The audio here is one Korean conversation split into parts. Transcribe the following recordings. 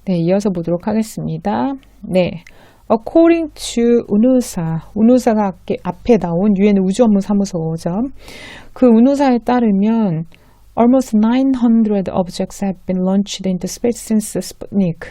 네, 이어서 보도록 하겠습니다. 네. According to UNOOSA가 앞에 나온 UN 우주업무사무소죠. 그 UNOOSA에 따르면 almost 900 objects have been launched into space since Sputnik.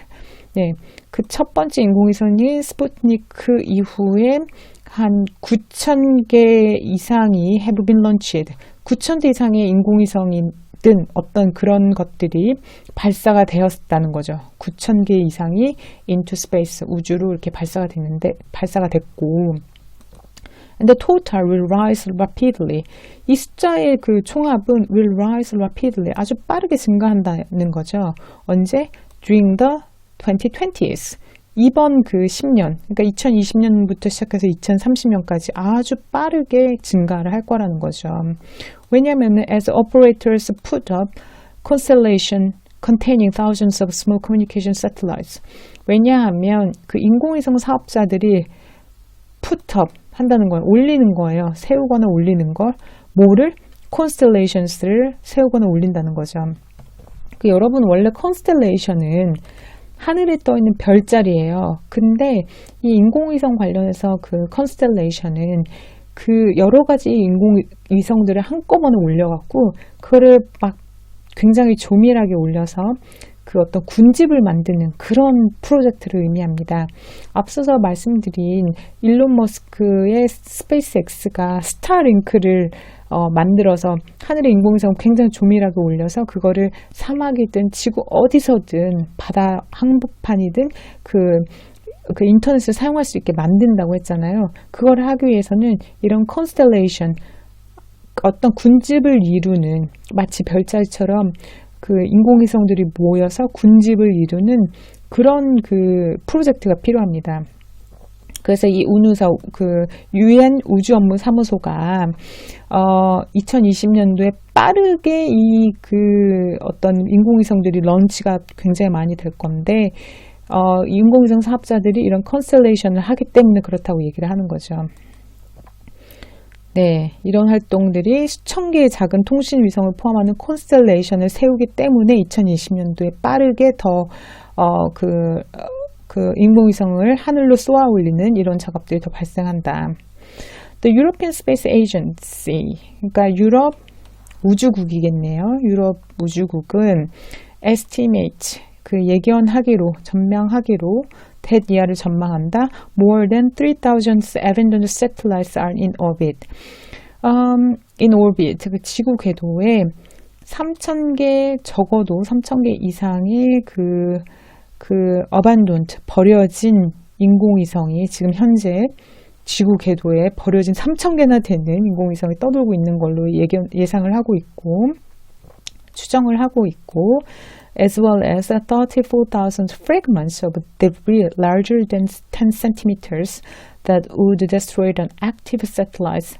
네, 그 첫 번째 인공위성인 스푸트니크 이후에 한 9,000개 이상이 have been launched. 9,000대 이상의 인공위성이든 어떤 그런 것들이 발사가 되었다는 거죠. 9,000개 이상이 into space, 우주로 이렇게 발사가 됐고 and the total will rise rapidly. 이 숫자의 그 총합은 will rise rapidly. 아주 빠르게 증가한다는 거죠. 언제? During the 2020s. 이번 그 10년, 그러니까 2020년부터 시작해서 2030년까지 아주 빠르게 증가를 할 거라는 거죠. 왜냐하면 as operators put up constellation containing thousands of small communication satellites. 왜냐하면 그 인공위성 사업자들이 put up 한다는 걸 올리는 거예요. 세우거나 올리는 걸. 뭐를? constellations를 세우거나 올린다는 거죠. 그 여러분 원래 constellation은 하늘에 떠 있는 별자리예요. 근데 이 인공위성 관련해서 그 constellation은 그 여러 가지 인공위성들을 한꺼번에 올려갖고 그거를 막 굉장히 조밀하게 올려서 그 어떤 군집을 만드는 그런 프로젝트를 의미합니다. 앞서서 말씀드린 일론 머스크의 스페이스X가 스타링크를 만들어서 하늘의 인공위성을 굉장히 조밀하게 올려서 그거를 사막이든 지구 어디서든 바다 한복판이든 그 인터넷을 사용할 수 있게 만든다고 했잖아요. 그걸 하기 위해서는 이런 컨스텔레이션, 어떤 군집을 이루는 마치 별자리처럼 그 인공위성들이 모여서 군집을 이루는 그런 그 프로젝트가 필요합니다. 그래서 이 UNOOSA, 그 UN 우주업무사무소가 2020년도에 빠르게 이 그 어떤 인공위성들이 런치가 굉장히 많이 될 건데 인공위성 사업자들이 이런 컨스텔레이션을 하기 때문에 그렇다고 얘기를 하는 거죠. 네, 이런 활동들이 수천 개의 작은 통신 위성을 포함하는 컨스텔레이션을 세우기 때문에 2020년도에 빠르게 더 그 인공위성을 하늘로 쏘아 올리는 이런 작업들이 더 발생한다. The European Space Agency, 그러니까 유럽 우주국이겠네요. 유럽 우주국은 estimate, 그 예견하기로, 전망하기로 that 이하를 전망한다. More than 3,700 satellites are in orbit. In orbit, 그 지구 궤도에 3,000개, 적어도 3,000개 이상의 그 abandoned, 버려진 인공위성이 지금 현재 지구 궤도에 버려진 3,000개나 되는 인공위성이 떠돌고 있는 걸로 예상을 하고 있고, 추정을 하고 있고, as well as 34,000 fragments of debris larger than 10 centimeters that would destroy an active satellite.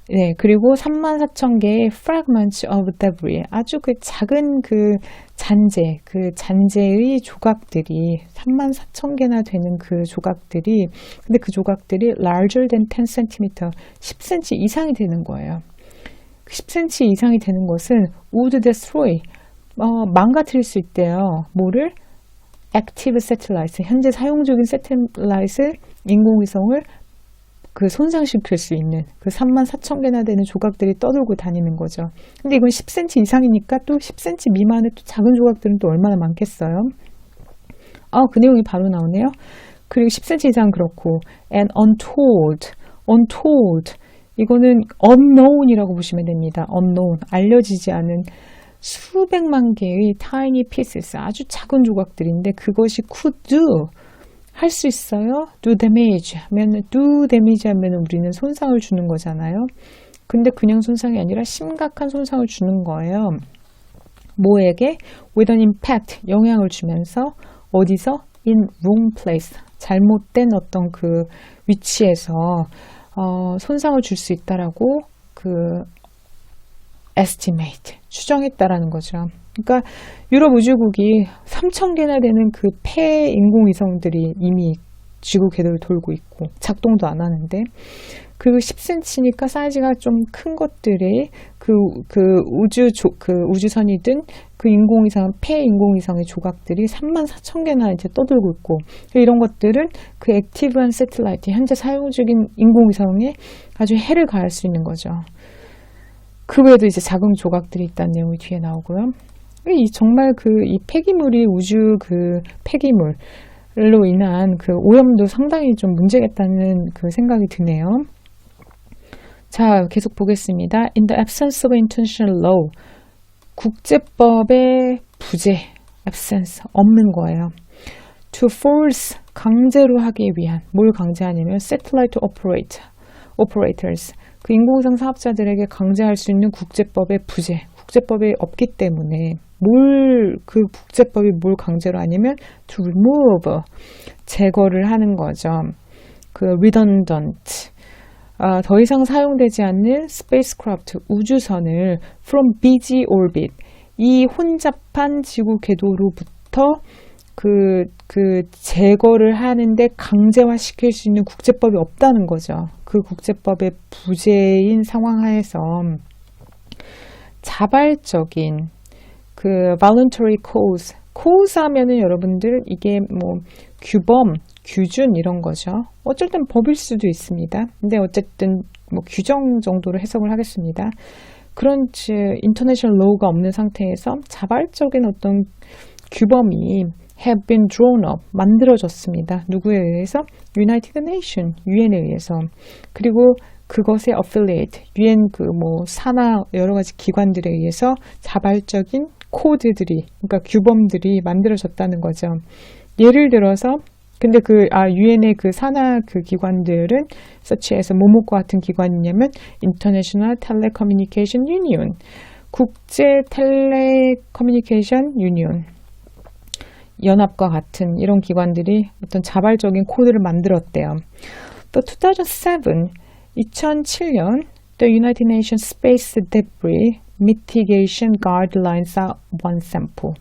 네, 그리고 34,000개의 fragments of debris, 아주 그 작은 그 잔재의 조각들이 34,000개나 되는 그 조각들이, 근데 그 조각들이 larger than 10 cm, 10cm 이상이 되는 거예요. 10cm 이상이 되는 것은 would destroy, 망가뜨릴 수 있대요. 뭐를? active satellites, 현재 사용 중인 satellites, 인공위성을 그 손상시킬 수 있는 그 34,000개나 되는 조각들이 떠돌고 다니는 거죠. 근데 이건 10cm 이상이니까 또 10cm 미만의 또 작은 조각들은 또 얼마나 많겠어요? 그 내용이 바로 나오네요. 그리고 10cm 이상 그렇고 and untold 이거는 unknown이라고 보시면 됩니다. unknown, 알려지지 않은 수백만 개의 tiny pieces, 아주 작은 조각들인데 그것이 could do, 할 수 있어요. do damage 하면 우리는 손상을 주는 거잖아요. 근데 그냥 손상이 아니라 심각한 손상을 주는 거예요. 뭐에게? with an impact, 영향을 주면서 어디서? in wrong place, 잘못된 어떤 그 위치에서 손상을 줄 수 있다라고 그 estimate, 추정했다라는 거죠. 그러니까 유럽 우주국이 3,000개나 되는 그 폐 인공위성들이 이미 지구 궤도를 돌고 있고 작동도 안 하는데 그리고 10cm니까 사이즈가 좀 큰 것들의 그 우주선이든 그 폐 인공위성의 조각들이 34,000개나 이제 떠들고 있고, 이런 것들은 그 액티브한 새틀라이트, 현재 사용 중인 인공위성에 아주 해를 가할 수 있는 거죠. 그 외에도 이제 작은 조각들이 있다는 내용이 뒤에 나오고요. 정말 이 폐기물이 우주 폐기물로 인한 그 오염도 상당히 좀 문제겠다는 그 생각이 드네요. 자, 계속 보겠습니다. In the absence of international law, 국제법의 부재, absence, 없는 거예요. To force, 강제로 하기 위한, 뭘 강제하냐면 satellite operators, 그 인공위성 사업자들에게 강제할 수 있는 국제법의 부재, 국제법이 없기 때문에 그 국제법이 뭘 강제로 하냐면 to remove, 제거를 하는 거죠. 그 redundant, 더 이상 사용되지 않는 spacecraft, 우주선을 from busy orbit, 이 혼잡한 지구 궤도로부터 그 제거를 하는데 강제화시킬 수 있는 국제법이 없다는 거죠. 그 국제법의 부재인 상황 하에서 자발적인 그 voluntary cause 하면은 여러분들 이게 뭐 규범, 규준 이런 거죠. 어쩔 땐 법일 수도 있습니다. 근데 어쨌든 뭐 규정 정도로 해석을 하겠습니다. 그런 인터내셔널 로우가 없는 상태에서 자발적인 어떤 규범이 have been drawn up, 만들어졌습니다. 누구에 의해서? United Nations, UN에 의해서. 그리고 그것의 affiliate, UN 산하 여러 가지 기관들에 의해서 자발적인 코드들이, 그러니까 규범들이 만들어졌다는 거죠. 예를 들어서, 근데 UN의 그 산하 그 기관들은 such as 뭐뭐과 같은 기관이냐면 International Telecommunication Union, 국제 텔레커뮤니케이션 유니온, 연합과 같은 이런 기관들이 어떤 자발적인 코드를 만들었대요. 또 2007년 The United Nations Space Debris Mitigation Guidelines are one sample.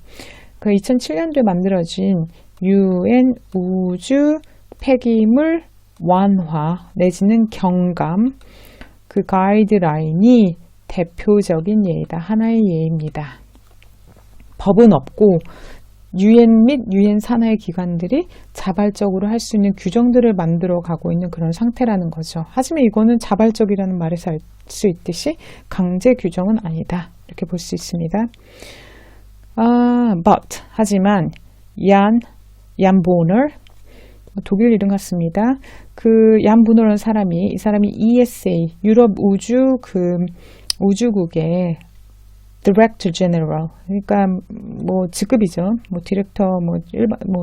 그 2007년도에 만들어진 UN 우주 폐기물 완화 내지는 경감 그 가이드라인이 대표적인 예이다. 하나의 예입니다. 법은 없고 UN 및 UN 산하의 기관들이 자발적으로 할 수 있는 규정들을 만들어 가고 있는 그런 상태라는 거죠. 하지만 이거는 자발적이라는 말에서 알 수 있듯이 강제 규정은 아니다. 이렇게 볼 수 있습니다. But 하지만 얀 보너, 독일 이름 같습니다. 그 얀 보너라는 이 사람이 ESA 유럽 우주국의 Director General, 그러니까 뭐 직급이죠. 뭐 디렉터,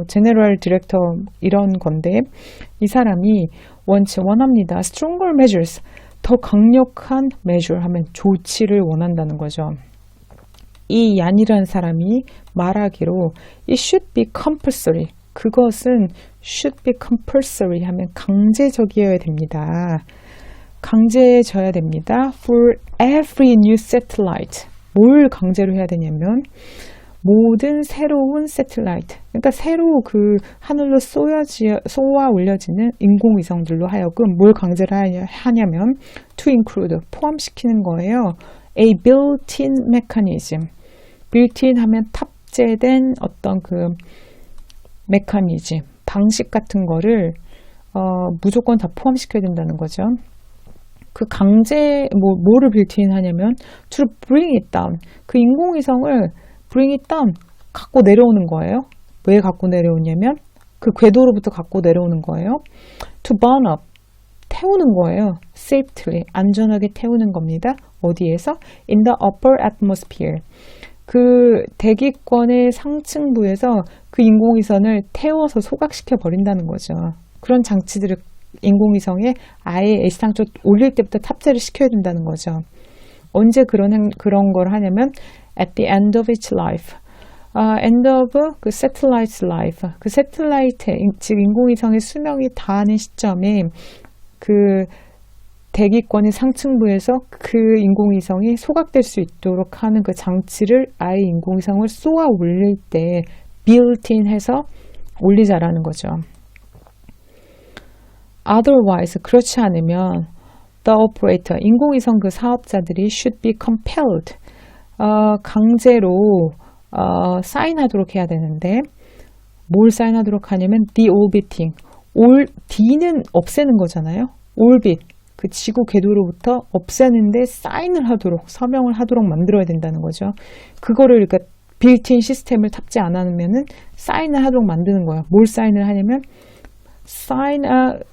제너럴 디렉터 이런 건데 이 사람이 원합니다. Stronger measures, 더 강력한 measure 하면 조치를 원한다는 거죠. 이 얀이라는 사람이 말하기로 It should be compulsory, 그것은 should be compulsory 하면 강제적이어야 됩니다. 강제져야 됩니다. For every new satellite, 뭘 강제로 해야 되냐면 모든 새로운 새틀라이트, 그러니까 새로 그 하늘로 쏘아 올려지는 인공위성들로 하여금 뭘 강제로 하냐면 to include, 포함시키는 거예요. A built-in mechanism, built-in 하면 탑재된 어떤 그 메커니즘, 방식 같은 거를 무조건 다 포함시켜야 된다는 거죠. 그 뭐를 빌트인 하냐면 to bring it down, 그 인공위성을 bring it down, 갖고 내려오는 거예요. 왜 갖고 내려오냐면 그 궤도로부터 갖고 내려오는 거예요. to burn up, 태우는 거예요. safely, 안전하게 태우는 겁니다. 어디에서? in the upper atmosphere, 그 대기권의 상층부에서 그 인공위성을 태워서 소각시켜 버린다는 거죠. 그런 장치들을 인공위성에 아예 애시당초 올릴 때부터 탑재를 시켜야 된다는 거죠. 언제 그런 걸 하냐면 at the end of its life, end of 그 satellite's life, 그 새틀라이트, 즉 인공위성의 수명이 다하는 시점에 그 대기권의 상층부에서 그 인공위성이 소각될 수 있도록 하는 그 장치를 아예 인공위성을 쏘아 올릴 때 built-in 해서 올리자라는 거죠. Otherwise, 그렇지 않으면 the operator, 인공위성 그 사업자들이 should be compelled, 강제로 사인하도록 해야 되는데 뭘 사인하도록 하냐면 deorbiting, D는 없애는 거잖아요. orbit, 그 지구 궤도로부터 없애는데 사인을 하도록, 서명을 하도록 만들어야 된다는 거죠. 그거를 그러니까 빌트인 시스템을 탑재 안 하면은 사인을 하도록 만드는 거예요. 뭘 사인을 하냐면 sign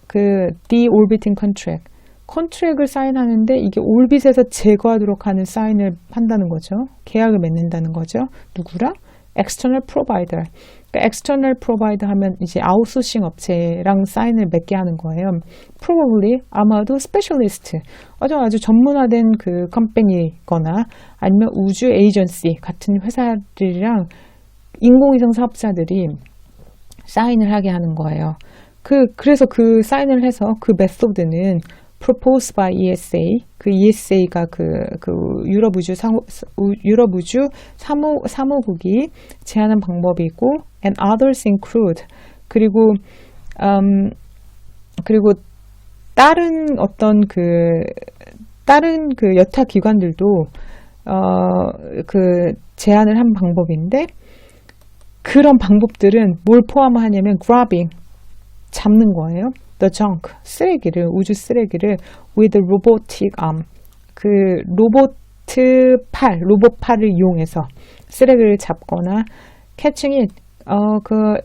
그 deorbiting contract, 컨트랙을 사인하는데 이게 올빗에서 제거하도록 하는 사인을 한다는 거죠. 계약을 맺는다는 거죠. 누구랑? external provider. 그러니까 external provider 하면 이제 아웃소싱 업체랑 사인을 맺게 하는 거예요. probably, 아마도 specialist, 아주 전문화된 그 컴퍼니거나 아니면 우주 에이전시 같은 회사들이랑 인공위성 사업자들이 사인을 하게 하는 거예요. 그래서 그 사인을 해서 그 메소드는 proposed by ESA, 그 ESA가 그 유럽 우주 사무국이 제안한 방법이고, and others include, 그리고 다른 어떤 다른 여타 기관들도 그 제안을 한 방법인데, 그런 방법들은 뭘 포함하냐면 grabbing, 잡는 거예요. The junk, 쓰레기를, 우주 쓰레기를 with robotic arm, 그 로봇 팔을 이용해서 쓰레기를 잡거나 catching it, 그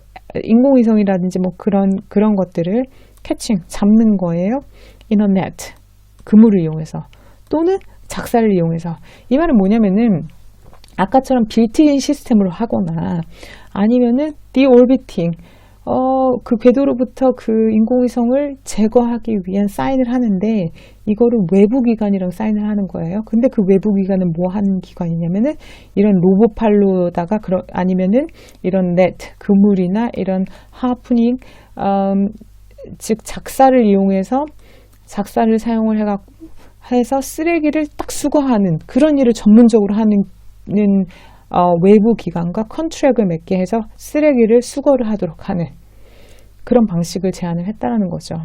인공위성이라든지 뭐 그런 것들을 catching, 잡는 거예요. in a net, 그물을 이용해서 또는 작사를 이용해서. 이 말은 뭐냐면은 아까처럼 빌트인 시스템으로 하거나 아니면은 deorbiting, 그 궤도로부터 그 인공위성을 제거하기 위한 사인을 하는데 이거를 외부기관이랑 사인을 하는 거예요. 근데 그 외부기관은 뭐 하는 기관이냐면은 이런 로봇팔로다가 아니면은 이런 네트, 그물이나 이런 하프닝, 즉 작사를 이용해서 작사를 사용을 해서 쓰레기를 딱 수거하는 그런 일을 전문적으로 하는 외부 기관과 컨트랙을 맺게 해서 쓰레기를 수거를 하도록 하는 그런 방식을 제안을 했다는 거죠.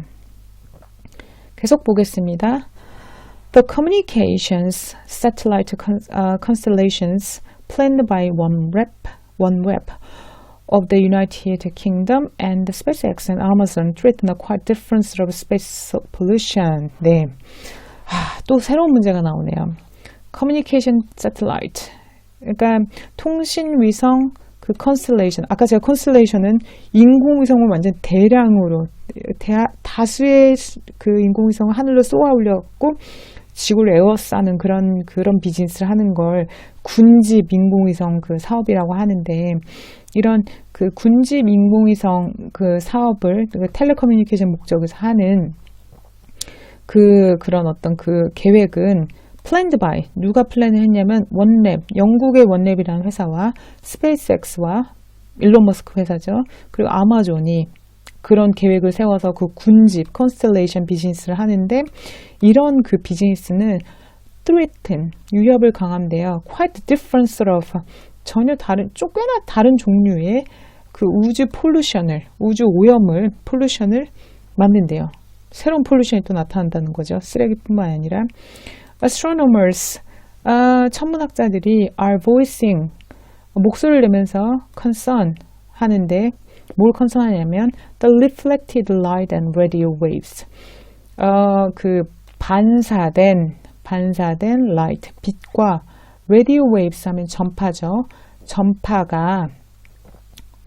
계속 보겠습니다. The communications satellite constellations planned by OneWeb of the United Kingdom and SpaceX and Amazon threaten a quite different sort of space pollution. 네, 또 새로운 문제가 나오네요. Communication satellite, 그러니까 통신 위성 그 컨스텔레이션, 아까 제가 컨스텔레이션은 인공위성을 완전 대량으로 다수의 그 인공위성을 하늘로 쏘아 올려갖고 지구를 에워싸는 그런 비즈니스를 하는 걸 군집 인공위성 그 사업이라고 하는데, 이런 그 군집 인공위성 그 사업을 그 텔레커뮤니케이션 목적에서 하는 그런 어떤 그 계획은 planned by, 누가 플랜을 했냐면 원랩, 영국의 원랩이라는 회사와 스페이스X와 일론 머스크 회사죠. 그리고 아마존이 그런 계획을 세워서 그 군집 컨스텔레이션 비즈니스를 하는데, 이런 그 비즈니스는 threaten, 위협을 강한데요. quite different sort of, 전혀 다른, 꽤나 다른 종류의 그 우주 폴루션을, 우주 오염을, 폴루션을 만든대요. 새로운 폴루션이 또 나타난다는 거죠. 쓰레기뿐만 아니라. Astronomers, 천문학자들이 are voicing, 목소리를 내면서 concern 하는데, 뭘 concern 하냐면 the reflected light and radio waves, 그 반사된 light, 빛과 radio waves 하면 전파죠. 전파가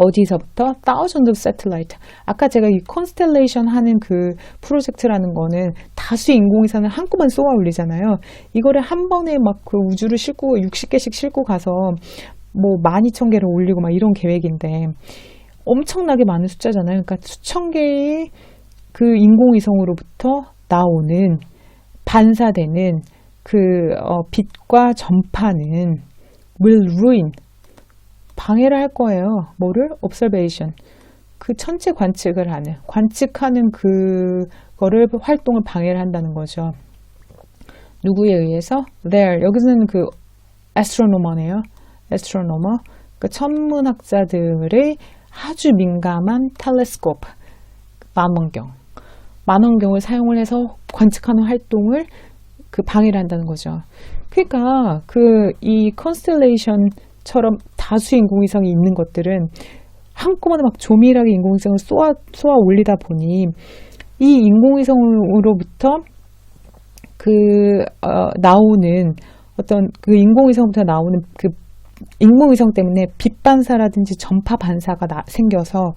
어디서부터? thousands of satellite. 아까 제가 이 컨스텔레이션 하는 그 프로젝트라는 거는 다수 인공위성을 한꺼번에 쏘아 올리잖아요. 이거를 한 번에 막 그 우주를 싣고 60개씩 싣고 가서 뭐 12,000개를 올리고 막 이런 계획인데 엄청나게 많은 숫자잖아요. 그러니까 수천 개의 그 인공위성으로부터 나오는 반사되는 그 빛과 전파는 will ruin, 방해를 할 거예요. 뭐를? observation. 그 천체 관측하는 그거를 활동을 방해를 한다는 거죠. 누구에 의해서? There. 여기서는 그 astronomer네요. astronomer. 그 천문학자들의 아주 민감한 텔레스코프, 망원경. 만원경을 사용을 해서 관측하는 활동을 그 방해를 한다는 거죠. 그러니까 이 컨스텔레이션처럼 다수 인공위성이 있는 것들은 한꺼번에 막 조밀하게 인공위성을 쏘아 올리다 보니 이 인공위성으로부터 나오는 어떤 그 인공위성부터 나오는 그 인공위성 때문에 빛 반사라든지 전파 반사가 생겨서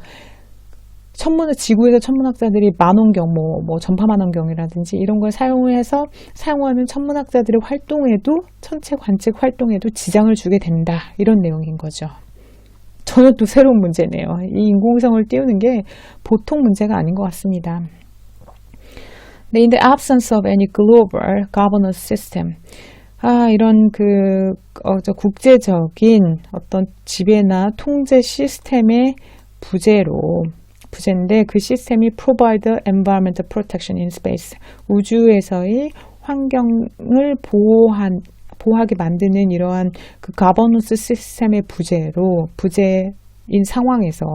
지구에서 천문학자들이 만원경, 전파 만원경이라든지 이런 걸 사용하는 천문학자들의 활동에도, 천체 관측 활동에도 지장을 주게 된다. 이런 내용인 거죠. 전혀 또 새로운 문제네요. 이 인공위성을 띄우는 게 보통 문제가 아닌 것 같습니다. In the absence of any global governance system, 이런 국제적인 어떤 지배나 통제 시스템의 부재인데 그 시스템이 provide environmental protection in space. 우주에서의 환경을 보호하게 만드는 이러한 그 가버넌스 시스템의 부재인 상황에서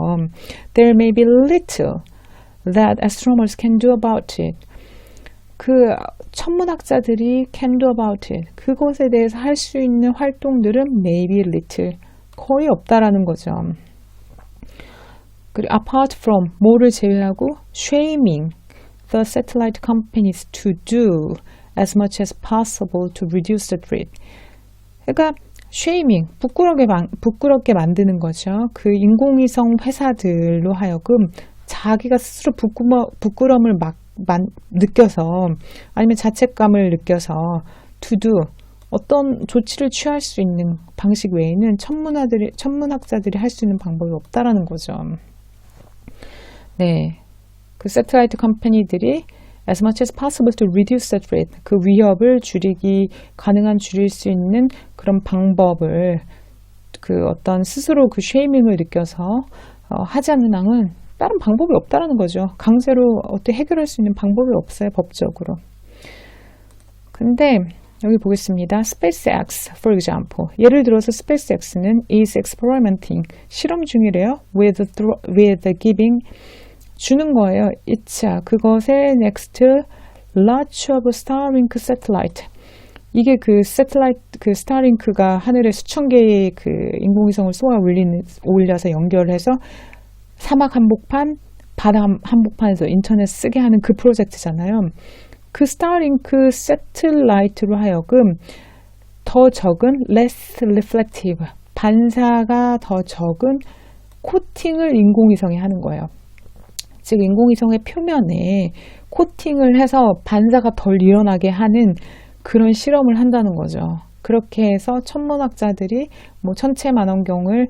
there may be little that astronomers can do about it. 그 천문학자들이 can do about it. 그것에 대해서 할 수 있는 활동들은 maybe little. 거의 없다라는 거죠. 그리고 apart from 뭐를 제외하고 shaming the satellite companies to do as much as possible to reduce the threat. 그러니까 shaming, 부끄럽게 만드는 거죠. 그 인공위성 회사들로 하여금 자기가 스스로 부끄러움을 느껴서 아니면 자책감을 느껴서 to do 어떤 조치를 취할 수 있는 방식 외에는 천문학자들이 할 수 있는 방법이 없다라는 거죠. 네, 그 새틀라이트 컴퍼니들이 as much as possible to reduce the threat, 그 위협을 가능한 줄일 수 있는 그런 방법을 어떤 스스로 그 쉐이밍을 느껴서 하지 않는 한은 다른 방법이 없다라는 거죠. 강제로 어떻게 해결할 수 있는 방법이 없어요, 법적으로. 근데 여기 보겠습니다. SpaceX, for example. 예를 들어서 SpaceX는 is experimenting, 실험 중이래요. with giving, 주는 거예요. 그것의 next launch of Starlink satellite. 이게 그 스타링크가 하늘에 수천 개의 그 인공위성을 올려서 연결해서 사막 한복판, 바다 한복판에서 인터넷 쓰게 하는 그 프로젝트잖아요. 그 스타링크 새틀라이트로 하여금 더 적은 less reflective, 반사가 더 적은 코팅을 인공위성이 하는 거예요. 즉 인공위성의 표면에 코팅을 해서 반사가 덜 일어나게 하는 그런 실험을 한다는 거죠. 그렇게 해서 천문학자들이 천체 만원경을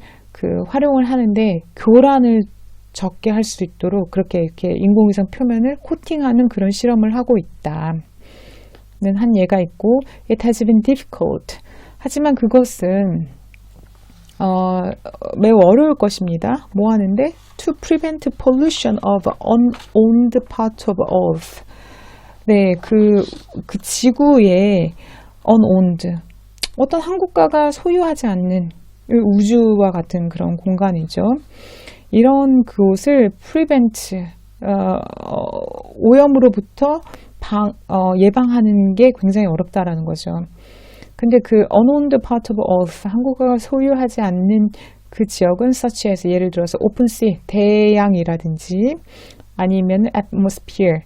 활용을 하는데 교란을 적게 할 수 있도록 그렇게 이렇게 인공위성 표면을 코팅하는 그런 실험을 하고 있다는 한 예가 있고, it has been difficult. 하지만 그것은 매우 어려울 것입니다. 뭐 하는데? To prevent pollution of unowned part of Earth. 네, 그 지구의 unowned, 어떤 한 국가가 소유하지 않는 우주와 같은 그런 공간이죠. 이런 그곳을 prevent, 오염으로부터 예방하는 게 굉장히 어렵다라는 거죠. 근데 그 unowned part of Earth, 한 국가가 소유하지 않는 그 지역은 such as, 예를 들어서 open sea, 대양이라든지 아니면 atmosphere,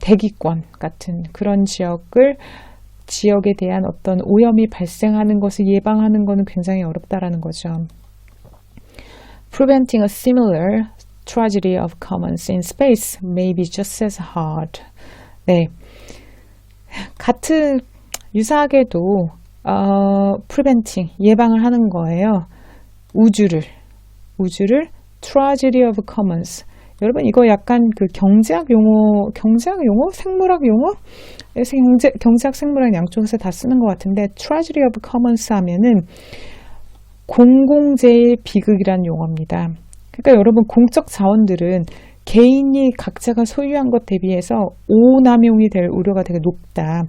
대기권 같은 그런 지역에 대한 어떤 오염이 발생하는 것을 예방하는 것은 굉장히 어렵다라는 거죠. Preventing a similar tragedy of commons in space may be just as hard. 네, 유사하게도 preventing, 예방을 하는 거예요. 우주를 tragedy of commons. 여러분 이거 약간 그 경제학 용어, 생물학 용어? 경제학, 생물학 양쪽에서 다 쓰는 것 같은데 tragedy of commons 하면은 공공재의 비극이라는 용어입니다. 그러니까 여러분 공적 자원들은 개인이 각자가 소유한 것 대비해서 오남용이 될 우려가 되게 높다.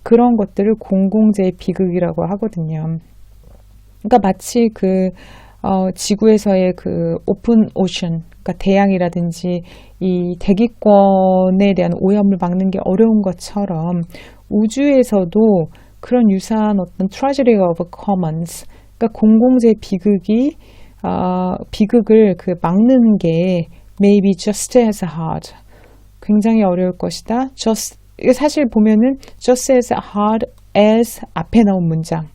그런 것들을 공공재의 비극이라고 하거든요. 그러니까 마치 지구에서의 그 오픈 오션, 그러니까 대양이라든지 이 대기권에 대한 오염을 막는 게 어려운 것처럼 우주에서도 그런 유사한 어떤 tragedy of commons, 그러니까 공공재 비극을 그 막는 게 maybe just as hard, 굉장히 어려울 것이다. 이게 사실 보면은 just as hard as 앞에 나온 문장,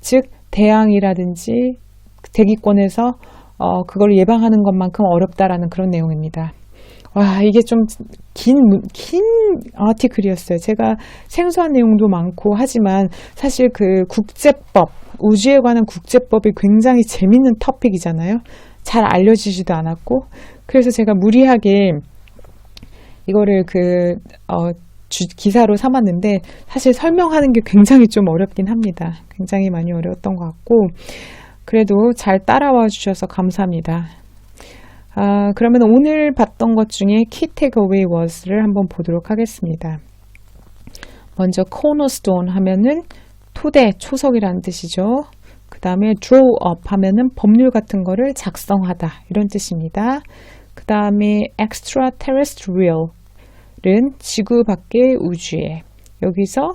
즉 대양이라든지 대기권에서 그걸 예방하는 것만큼 어렵다라는 그런 내용입니다. 와, 이게 좀 긴 아티클이었어요. 제가 생소한 내용도 많고 하지만 사실 그 국제법, 우주에 관한 국제법이 굉장히 재밌는 토픽이잖아요. 잘 알려지지도 않았고, 그래서 제가 무리하게 이거를 기사로 삼았는데 사실 설명하는 게 굉장히 좀 어렵긴 합니다. 굉장히 많이 어려웠던 것 같고, 그래도 잘 따라와 주셔서 감사합니다. 그러면 오늘 봤던 것 중에 key takeaway was를 한번 보도록 하겠습니다. 먼저 cornerstone 하면은 토대, 초석이라는 뜻이죠. 그 다음에 draw up 하면은 법률 같은 거를 작성하다, 이런 뜻입니다. 그 다음에 extraterrestrial은 지구 밖의 우주에, 여기서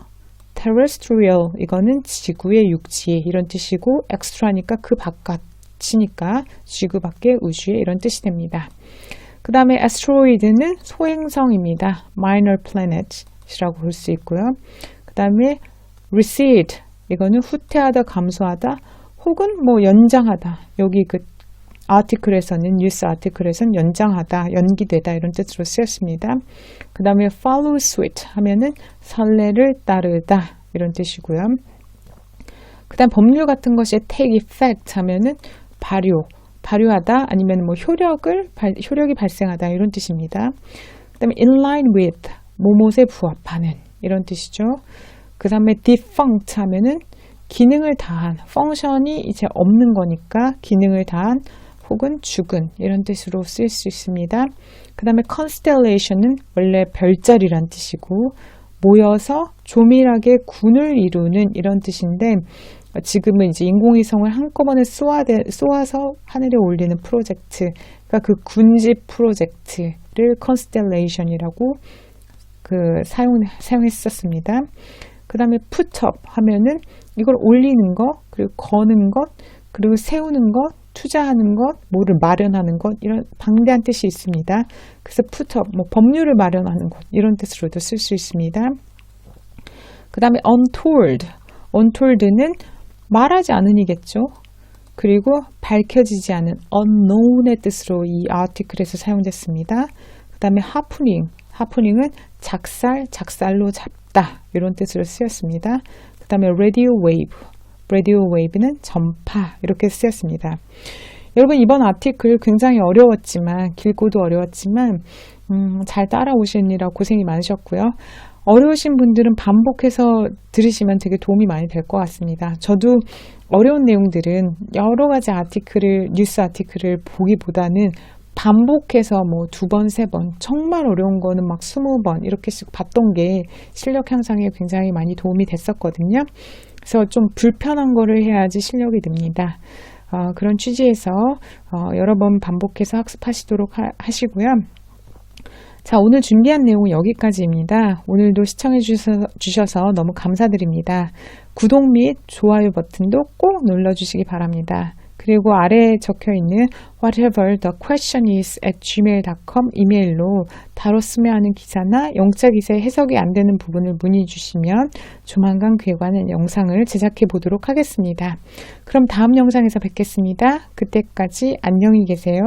terrestrial 이거는 지구의 육지 이런 뜻이고, extra니까 그 바깥이니까 지구 밖의 우주에 이런 뜻이 됩니다. 그 다음에 asteroid는 소행성입니다. minor planet이라고 볼 수 있고요. 그 다음에 recede 이거는 후퇴하다, 감소하다, 혹은 뭐 연장하다. 여기 그 아티클에서는, 뉴스 아티클에서는 연장하다, 연기되다 이런 뜻으로 쓰였습니다. 그 다음에 follow suit 하면은 선례를 따르다 이런 뜻이고요. 그 다음 법률 같은 것이 take effect 하면은 발효하다, 아니면 뭐 효력이 발생하다 이런 뜻입니다. 그 다음에 in line with, 뭐뭇에 부합하는 이런 뜻이죠. 그 다음에 defunct 하면은 기능을 다한, 펑션이 이제 없는 거니까 기능을 다한 혹은 죽은 이런 뜻으로 쓰일 수 있습니다. 그 다음에 constellation은 원래 별자리란 뜻이고, 모여서 조밀하게 군을 이루는 이런 뜻인데, 지금은 이제 인공위성을 한꺼번에 쏘아서 하늘에 올리는 프로젝트, 그러니까 그 군집 프로젝트를 constellation이라고 사용했었습니다. 그 다음에 put up 하면은 이걸 올리는 것, 그리고 거는 것, 그리고 세우는 것, 투자하는 것, 뭐를 마련하는 것, 이런 방대한 뜻이 있습니다. 그래서 put up, 뭐 법률을 마련하는 것, 이런 뜻으로도 쓸 수 있습니다. 그 다음에 untold는 말하지 않으니겠죠. 그리고 밝혀지지 않은 unknown의 뜻으로 이 아티클에서 사용됐습니다. 그 다음에 happening은 작살로 잡다 이런 뜻으로 쓰였습니다. 그 다음에 radio wave는 전파 이렇게 쓰였습니다. 여러분, 이번 아티클 굉장히 어려웠지만, 길고도 어려웠지만 잘 따라오시느라 고생이 많으셨고요. 어려우신 분들은 반복해서 들으시면 되게 도움이 많이 될 것 같습니다. 저도 어려운 내용들은 여러 가지 뉴스 아티클을 보기보다는 반복해서 뭐 2번, 3번, 정말 어려운 거는 막 20번 이렇게씩 봤던 게 실력 향상에 굉장히 많이 도움이 됐었거든요. 그래서 좀 불편한 거를 해야지 실력이 늡니다. 그런 취지에서 여러 번 반복해서 학습하시도록 하시고요. 자, 오늘 준비한 내용은 여기까지입니다. 오늘도 시청해 주셔서 너무 감사드립니다. 구독 및 좋아요 버튼도 꼭 눌러주시기 바랍니다. 그리고 아래에 적혀있는 whatever the question is @gmail.com 이메일로 다뤘으면 하는 기사나 영자 기사에 해석이 안 되는 부분을 문의 주시면 조만간 그에 관한 영상을 제작해 보도록 하겠습니다. 그럼 다음 영상에서 뵙겠습니다. 그때까지 안녕히 계세요.